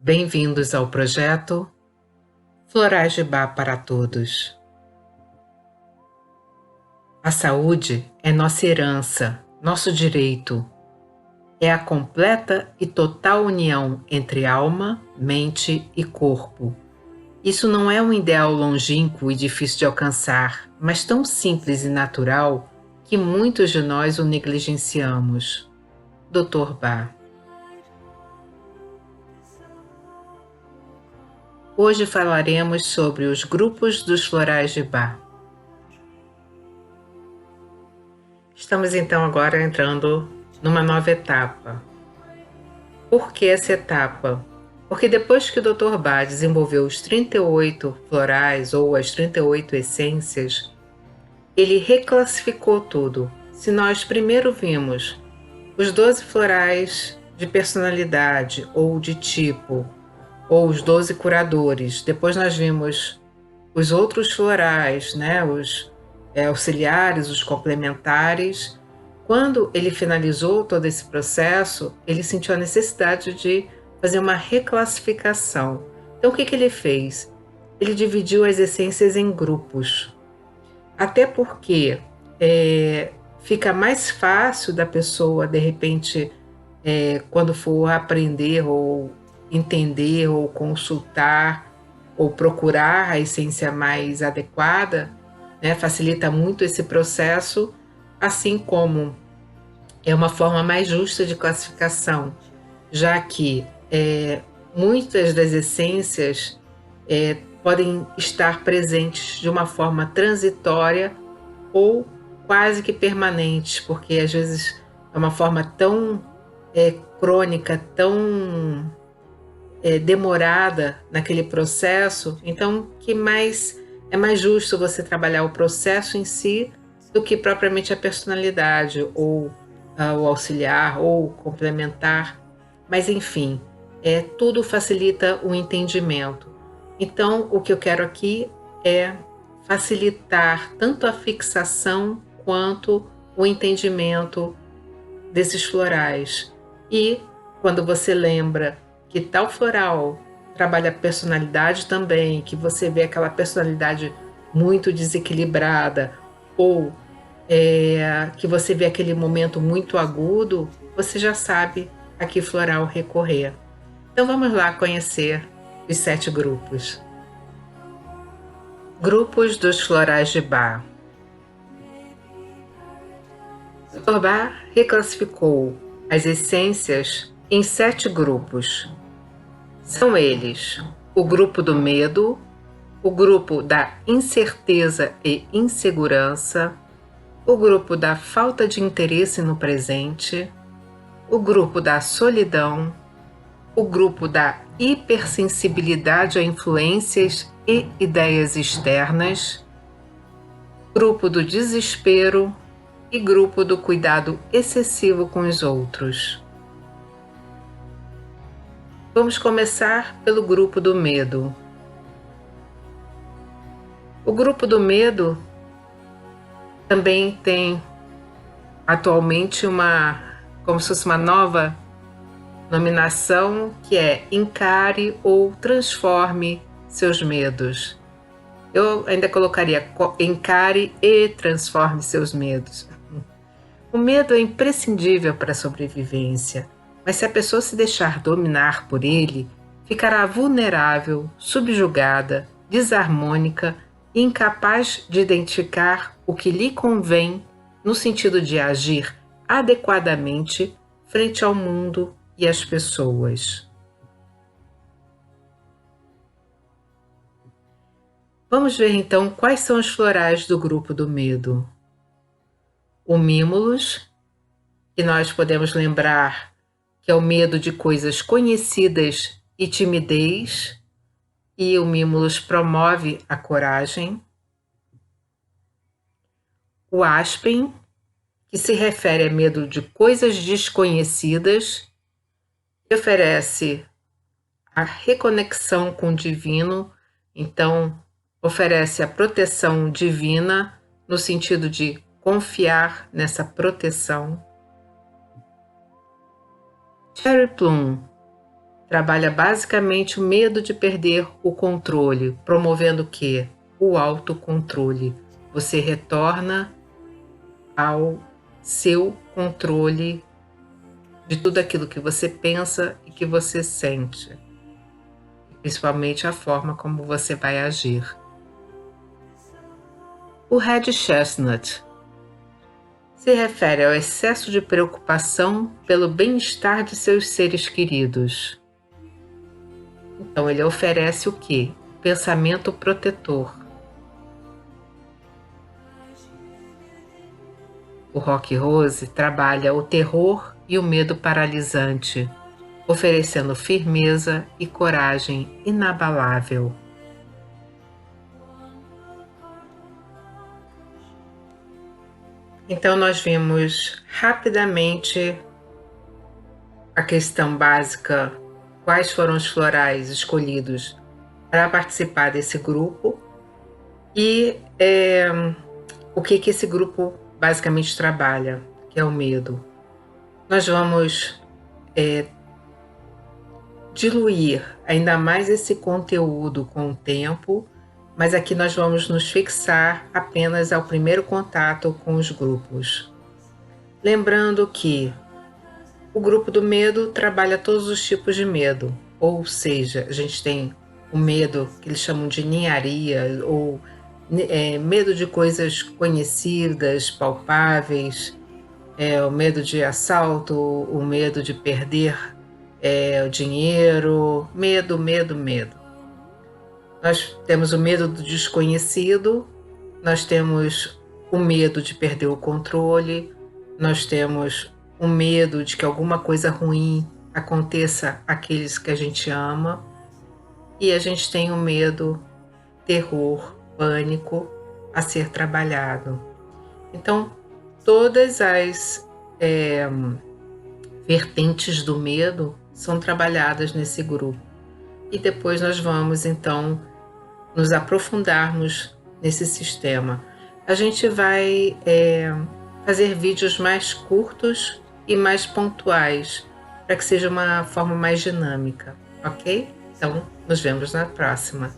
Bem-vindos ao projeto Florais de Bach para Todos. A saúde é nossa herança, nosso direito. É a completa e total união entre alma, mente e corpo. Isso não é um ideal longínquo e difícil de alcançar, mas tão simples e natural que muitos de nós o negligenciamos. Dr. Bach. Hoje falaremos sobre os grupos dos florais de Bach. Estamos então agora entrando numa nova etapa. Por que essa etapa? Porque depois que o Dr. Bach desenvolveu os 38 florais ou as 38 essências, ele reclassificou tudo. Se nós primeiro vimos os 12 florais de personalidade ou de tipo, ou os 12 curadores, depois nós vimos os outros florais, os auxiliares, os complementares. Quando ele finalizou todo esse processo, ele sentiu a necessidade de fazer uma reclassificação. Então, o que ele fez? Ele dividiu as essências em grupos. Até porque fica mais fácil da pessoa, de repente, quando for aprender ou entender ou consultar ou procurar a essência mais adequada, facilita muito esse processo, assim como é uma forma mais justa de classificação, já que muitas das essências podem estar presentes de uma forma transitória ou quase que permanente, porque às vezes é uma forma tão crônica, tão demorada naquele processo, então é mais justo você trabalhar o processo em si do que propriamente a personalidade ou o auxiliar ou o complementar, mas enfim, tudo facilita o entendimento. Então, o que eu quero aqui é facilitar tanto a fixação quanto o entendimento desses florais. E quando você lembra que tal floral trabalha a personalidade também, que você vê aquela personalidade muito desequilibrada, ou que você vê aquele momento muito agudo, você já sabe a que floral recorrer. Então vamos lá conhecer os 7 grupos. Grupos dos florais de Bach. Dr. Bach reclassificou as essências em 7 grupos. São eles: o grupo do medo, o grupo da incerteza e insegurança, o grupo da falta de interesse no presente, o grupo da solidão, o grupo da hipersensibilidade a influências e ideias externas, grupo do desespero e grupo do cuidado excessivo com os outros. Vamos começar pelo grupo do medo. O grupo do medo também tem atualmente como se fosse uma nova nominação, que é encare ou transforme seus medos. Eu ainda colocaria encare e transforme seus medos. O medo é imprescindível para a sobrevivência, mas se a pessoa se deixar dominar por ele, ficará vulnerável, subjugada, desarmônica e incapaz de identificar o que lhe convém no sentido de agir adequadamente frente ao mundo e às pessoas. Vamos ver então quais são os florais do grupo do medo. O Mimulus, que nós podemos lembrar que é o medo de coisas conhecidas e timidez, e o Mimulus promove a coragem. O Aspen, que se refere a medo de coisas desconhecidas, que oferece a reconexão com o divino, então oferece a proteção divina no sentido de confiar nessa proteção. Cherry Plum, trabalha basicamente o medo de perder o controle, promovendo o quê? O autocontrole. Você retorna ao seu controle de tudo aquilo que você pensa e que você sente, principalmente a forma como você vai agir. O Red Chestnut se refere ao excesso de preocupação pelo bem-estar de seus seres queridos. Então ele oferece o quê? Pensamento protetor. O Rock Rose trabalha o terror e o medo paralisante, oferecendo firmeza e coragem inabalável. Então nós vimos rapidamente a questão básica, quais foram os florais escolhidos para participar desse grupo e o que esse grupo basicamente trabalha, que é o medo. Nós vamos diluir ainda mais esse conteúdo com o tempo, mas aqui nós vamos nos fixar apenas ao primeiro contato com os grupos. Lembrando que o grupo do medo trabalha todos os tipos de medo, ou seja, a gente tem o medo que eles chamam de ninharia, ou medo de coisas conhecidas, palpáveis, o medo de assalto, o medo de perder o dinheiro, medo. Nós temos o medo do desconhecido, nós temos o medo de perder o controle, nós temos o medo de que alguma coisa ruim aconteça àqueles que a gente ama, e a gente tem o medo, terror, pânico a ser trabalhado. Então, todas as vertentes do medo são trabalhadas nesse grupo. E depois nós vamos, então, nos aprofundarmos nesse sistema. A gente vai fazer vídeos mais curtos e mais pontuais, para que seja uma forma mais dinâmica, ok? Então, nos vemos na próxima.